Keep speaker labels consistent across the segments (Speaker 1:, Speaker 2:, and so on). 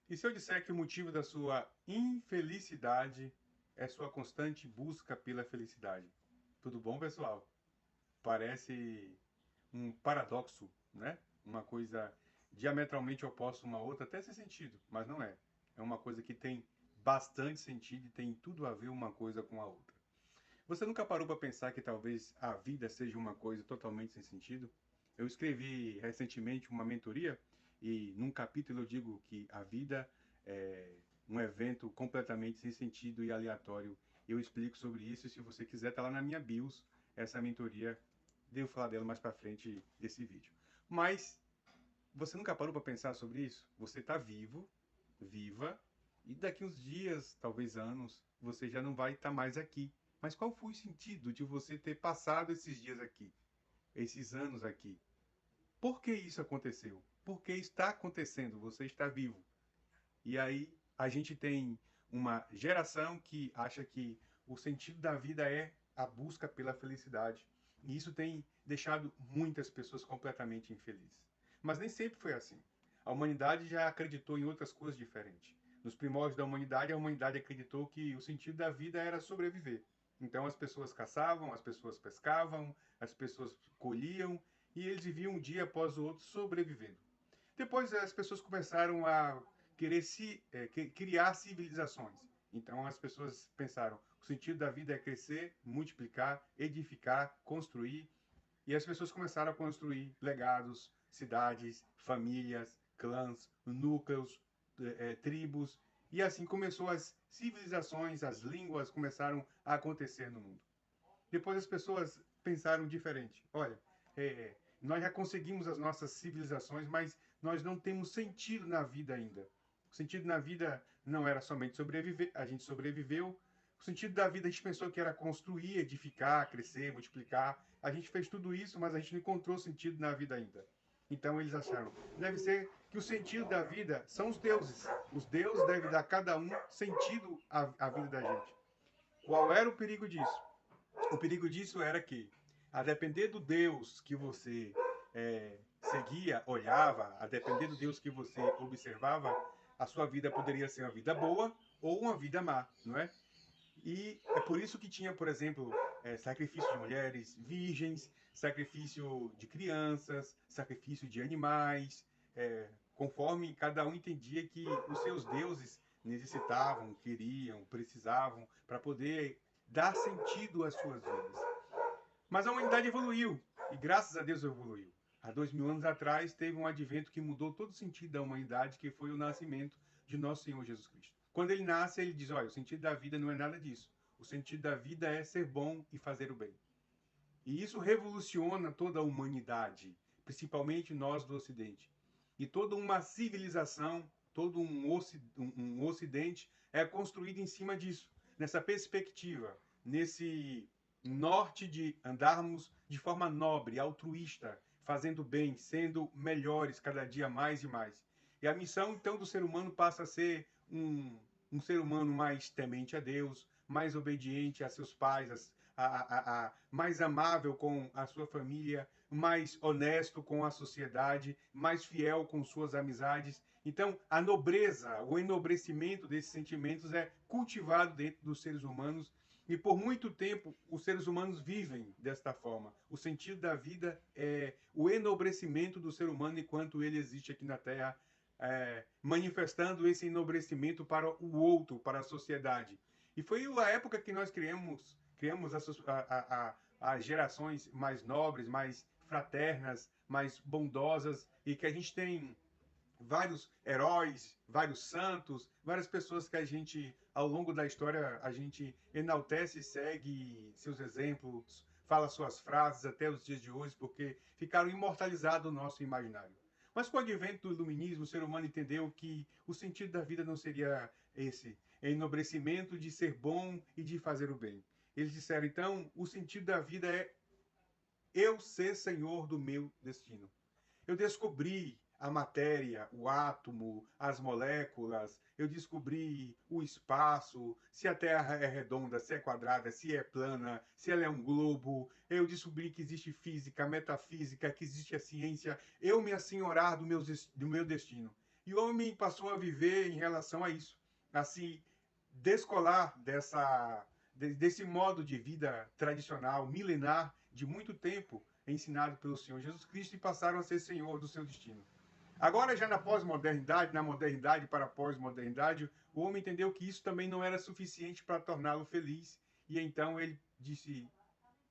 Speaker 1: E se eu disser que o motivo da sua infelicidade é sua constante busca pela felicidade? Tudo bom, pessoal? Parece um paradoxo, né? Uma coisa diametralmente oposta uma à outra, até sem sentido, mas não é. É uma coisa que tem bastante sentido e tem tudo a ver uma coisa com a outra. Você nunca parou para pensar que talvez a vida seja uma coisa totalmente sem sentido? Eu escrevi recentemente uma mentoria e num capítulo eu digo que a vida é um evento completamente sem sentido e aleatório. Eu explico sobre isso e se você quiser tá lá na minha bios essa mentoria. Devo falar dela mais para frente desse vídeo. Mas você nunca parou para pensar sobre isso? Você está vivo, viva, e daqui uns dias, talvez anos, você já não vai estar mais aqui. Mas qual foi o sentido de você ter passado esses dias aqui, esses anos aqui? Por que isso aconteceu? Por que está acontecendo? Você está vivo. E aí a gente tem uma geração que acha que o sentido da vida é a busca pela felicidade. E isso tem deixado muitas pessoas completamente infelizes. Mas nem sempre foi assim. A humanidade já acreditou em outras coisas diferentes. Nos primórdios da humanidade, a humanidade acreditou que o sentido da vida era sobreviver. Então as pessoas caçavam, as pessoas pescavam, as pessoas colhiam e eles viviam um dia após o outro sobrevivendo. Depois as pessoas começaram a querer criar civilizações. Então as pessoas pensaram: o sentido da vida é crescer, multiplicar, edificar, construir. E as pessoas começaram a construir legados, cidades, famílias, clãs, núcleos, tribos. E assim começou as civilizações, as línguas começaram a acontecer no mundo. Depois as pessoas pensaram diferente. Olha, nós já conseguimos as nossas civilizações, mas nós não temos sentido na vida ainda. O sentido na vida não era somente sobreviver, a gente sobreviveu. O sentido da vida a gente pensou que era construir, edificar, crescer, multiplicar. A gente fez tudo isso, mas a gente não encontrou sentido na vida ainda. Então eles acharam, deve ser que o sentido da vida são os deuses. Os deuses devem dar a cada um sentido à vida da gente. Qual era o perigo disso? O perigo disso era que, a depender do Deus que você seguia, olhava, a depender do Deus que você observava, a sua vida poderia ser uma vida boa ou uma vida má, não é? E é por isso que tinha, por exemplo, sacrifício de mulheres virgens, sacrifício de crianças, sacrifício de animais, conforme cada um entendia que os seus deuses necessitavam, queriam, precisavam, para poder dar sentido às suas vidas. Mas a humanidade evoluiu, e graças a Deus evoluiu. Há 2000 anos atrás teve um advento que mudou todo o sentido da humanidade, que foi o nascimento de nosso Senhor Jesus Cristo. Quando ele nasce, ele diz: olha, o sentido da vida não é nada disso. O sentido da vida é ser bom e fazer o bem. E isso revoluciona toda a humanidade, principalmente nós do Ocidente. E toda uma civilização, todo um Ocidente é construído em cima disso, nessa perspectiva, nesse norte de andarmos de forma nobre, altruísta, fazendo bem, sendo melhores cada dia mais e mais. E a missão, então, do ser humano passa a ser um ser humano mais temente a Deus, mais obediente a seus pais, mais amável com a sua família, mais honesto com a sociedade, mais fiel com suas amizades. Então, a nobreza, o enobrecimento desses sentimentos é cultivado dentro dos seres humanos e por muito tempo os seres humanos vivem desta forma. O sentido da vida é o enobrecimento do ser humano enquanto ele existe aqui na Terra, manifestando esse enobrecimento para o outro, para a sociedade. E foi a época que nós criamos as gerações mais nobres, mais fraternas, mais bondosas, e que a gente tem vários heróis, vários santos, várias pessoas que a gente, ao longo da história, a gente enaltece e segue seus exemplos, fala suas frases até os dias de hoje, porque ficaram imortalizados no nosso imaginário. Mas com o advento do iluminismo, o ser humano entendeu que o sentido da vida não seria esse, enobrecimento de ser bom e de fazer o bem. Eles disseram, então, o sentido da vida é eu ser senhor do meu destino. Eu descobri a matéria, o átomo, as moléculas, eu descobri o espaço, se a Terra é redonda, se é quadrada, se é plana, se ela é um globo. Eu descobri que existe física, metafísica, que existe a ciência. Eu me assenhorar do meu destino. E o homem passou a viver em relação a isso, a se descolar desse modo de vida tradicional, milenar, de muito tempo, ensinado pelo Senhor Jesus Cristo, e passaram a ser senhor do seu destino. Agora, já na pós-modernidade, na modernidade para a pós-modernidade, o homem entendeu que isso também não era suficiente para torná-lo feliz, e então ele disse: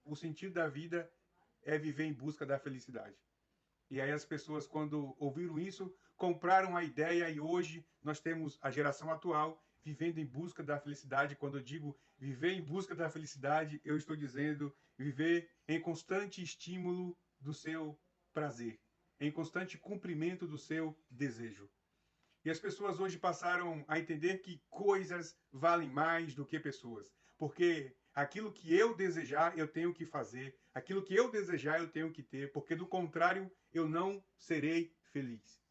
Speaker 1: o sentido da vida é viver em busca da felicidade. E aí as pessoas, quando ouviram isso, compraram a ideia, e hoje nós temos a geração atual vivendo em busca da felicidade. Quando eu digo viver em busca da felicidade, eu estou dizendo viver em constante estímulo do seu prazer, em constante cumprimento do seu desejo. E as pessoas hoje passaram a entender que coisas valem mais do que pessoas. Porque aquilo que eu desejar, eu tenho que fazer. Aquilo que eu desejar, eu tenho que ter. Porque do contrário, eu não serei feliz.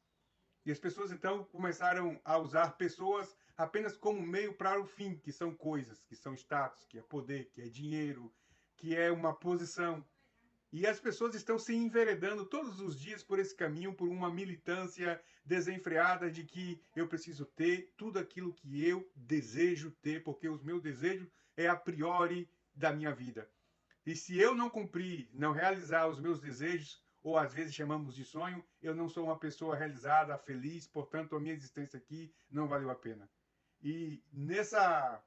Speaker 1: E as pessoas então começaram a usar pessoas apenas como meio para o fim, que são coisas, que são status, que é poder, que é dinheiro, que é uma posição. E as pessoas estão se enveredando todos os dias por esse caminho, por uma militância desenfreada de que eu preciso ter tudo aquilo que eu desejo ter, porque os meus desejos é a priori da minha vida. E se eu não cumprir, não realizar os meus desejos, ou às vezes chamamos de sonho, eu não sou uma pessoa realizada, feliz, portanto a minha existência aqui não valeu a pena. E nessa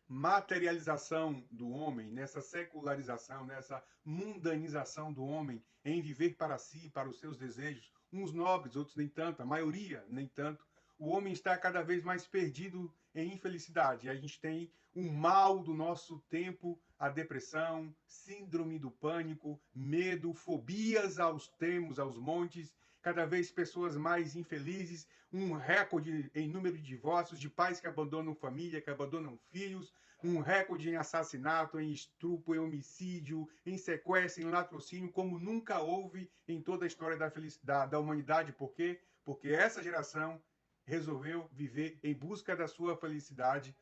Speaker 1: materialização do homem, nessa secularização, nessa mundanização do homem em viver para si, para os seus desejos, uns nobres, outros nem tanto, a maioria nem tanto, o homem está cada vez mais perdido em infelicidade. E a gente tem o mal do nosso tempo, a depressão, síndrome do pânico, medo, fobias aos termos, aos montes, cada vez pessoas mais infelizes, um recorde em número de divórcios, de pais que abandonam família, que abandonam filhos, um recorde em assassinato, em estupro, em homicídio, em sequestro, em latrocínio, como nunca houve em toda a história da humanidade. Por quê? Porque essa geração resolveu viver em busca da sua felicidade,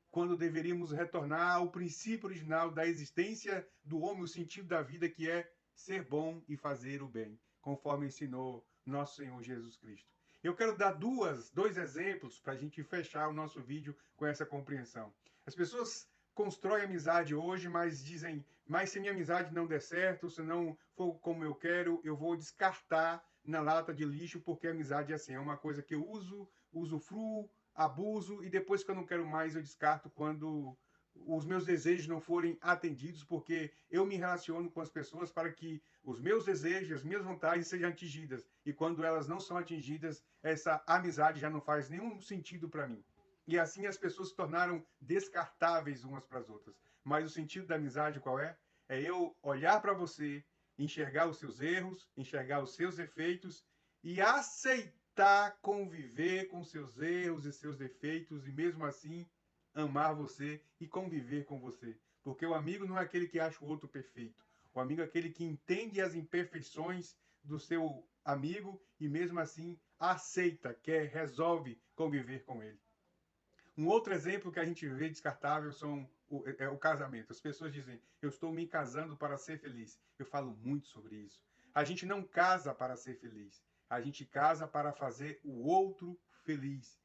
Speaker 1: quando deveríamos retornar ao princípio original da existência do homem, o sentido da vida, que é ser bom e fazer o bem, conforme ensinou nosso Senhor Jesus Cristo. Eu quero dar dois exemplos para a gente fechar o nosso vídeo com essa compreensão. As pessoas constroem amizade hoje, mas dizem: mas se minha amizade não der certo, se não for como eu quero, eu vou descartar na lata de lixo, porque a amizade é assim, é uma coisa que eu uso, usufruo, abuso, e depois que eu não quero mais, eu descarto quando os meus desejos não forem atendidos, porque eu me relaciono com as pessoas para que os meus desejos, as minhas vontades sejam atingidas. E quando elas não são atingidas, essa amizade já não faz nenhum sentido para mim. E assim as pessoas se tornaram descartáveis umas para as outras. Mas o sentido da amizade qual é? É eu olhar para você, enxergar os seus erros, enxergar os seus defeitos e aceitar conviver com seus erros e seus defeitos, e mesmo assim amar você e conviver com você. Porque o amigo não é aquele que acha o outro perfeito. O amigo é aquele que entende as imperfeições do seu amigo e mesmo assim aceita, quer, resolve conviver com ele. Um outro exemplo que a gente vê descartável é o casamento. As pessoas dizem: eu estou me casando para ser feliz. Eu falo muito sobre isso. A gente não casa para ser feliz. A gente casa para fazer o outro feliz.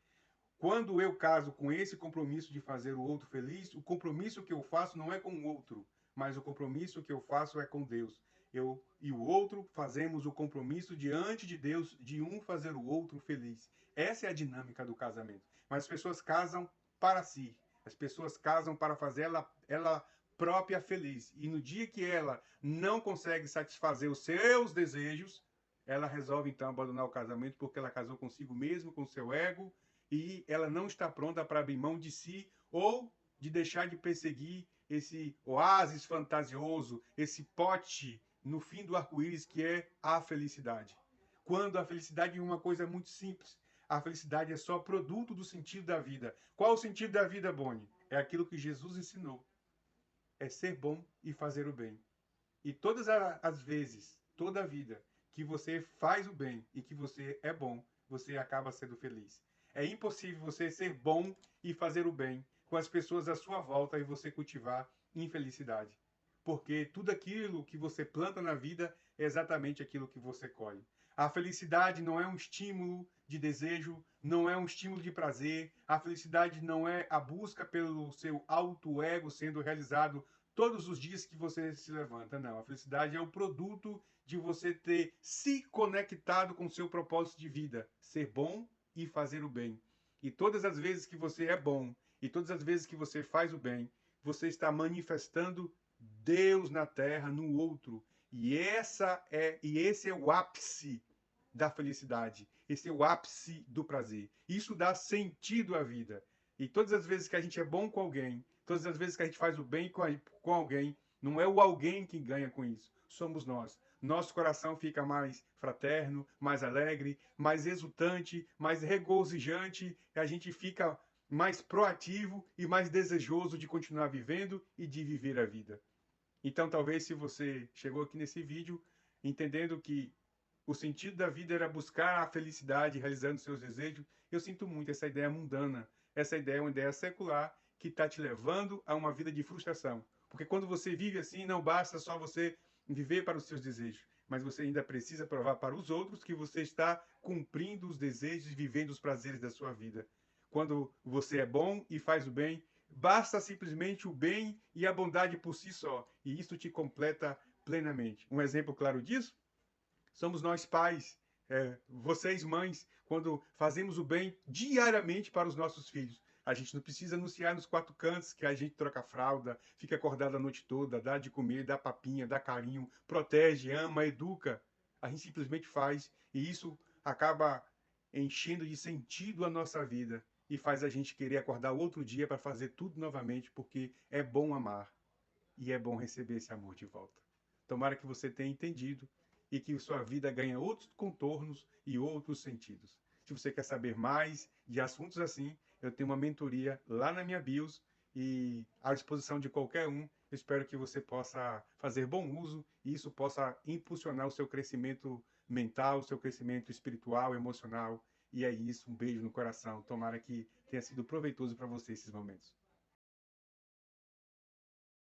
Speaker 1: Quando eu caso com esse compromisso de fazer o outro feliz, o compromisso que eu faço não é com o outro, mas o compromisso que eu faço é com Deus. Eu e o outro fazemos o compromisso diante de Deus de um fazer o outro feliz. Essa é a dinâmica do casamento. Mas as pessoas casam para si. As pessoas casam para fazer ela própria feliz. E no dia que ela não consegue satisfazer os seus desejos, ela resolve então abandonar o casamento, porque ela casou consigo mesmo, com o seu ego, e ela não está pronta para abrir mão de si ou de deixar de perseguir esse oásis fantasioso, esse pote no fim do arco-íris que é a felicidade. Quando a felicidade é uma coisa muito simples. A felicidade é só produto do sentido da vida. Qual o sentido da vida, Boni? É aquilo que Jesus ensinou. É ser bom e fazer o bem. E todas as vezes, toda a vida, que você faz o bem e que você é bom, você acaba sendo feliz. É impossível você ser bom e fazer o bem com as pessoas à sua volta e você cultivar infelicidade. Porque tudo aquilo que você planta na vida é exatamente aquilo que você colhe. A felicidade não é um estímulo de desejo, não é um estímulo de prazer. A felicidade não é a busca pelo seu alto ego sendo realizado todos os dias que você se levanta. Não, a felicidade é o produto de você ter se conectado com o seu propósito de vida, ser bom e fazer o bem. E todas as vezes que você é bom e todas as vezes que você faz o bem, você está manifestando Deus na terra, no outro. E esse é o ápice da felicidade. Esse é o ápice do prazer. Isso dá sentido à vida. E todas as vezes que a gente é bom com alguém, todas as vezes que a gente faz o bem com alguém, não é o alguém que ganha com isso, somos nós. Nosso coração fica mais fraterno, mais alegre, mais exultante, mais regozijante, e a gente fica mais proativo e mais desejoso de continuar vivendo e de viver a vida. Então, talvez, se você chegou aqui nesse vídeo entendendo que o sentido da vida era buscar a felicidade realizando seus desejos, eu sinto muito essa ideia mundana. Essa ideia é uma ideia secular que está te levando a uma vida de frustração. Porque quando você vive assim, não basta só você viver para os seus desejos, mas você ainda precisa provar para os outros que você está cumprindo os desejos e vivendo os prazeres da sua vida. Quando você é bom e faz o bem, basta simplesmente o bem e a bondade por si só, e isso te completa plenamente. Um exemplo claro disso somos nós pais, vocês mães, quando fazemos o bem diariamente para os nossos filhos. A gente não precisa anunciar nos quatro cantos que a gente troca fralda, fica acordado a noite toda, dá de comer, dá papinha, dá carinho, protege, ama, educa. A gente simplesmente faz e isso acaba enchendo de sentido a nossa vida e faz a gente querer acordar outro dia para fazer tudo novamente, porque é bom amar e é bom receber esse amor de volta. Tomara que você tenha entendido e que sua vida ganhe outros contornos e outros sentidos. Se você quer saber mais de assuntos assim, eu tenho uma mentoria lá na minha bios e à disposição de qualquer um. Eu espero que você possa fazer bom uso e isso possa impulsionar o seu crescimento mental, o seu crescimento espiritual, emocional. E é isso, um beijo no coração. Tomara que tenha sido proveitoso para você esses momentos.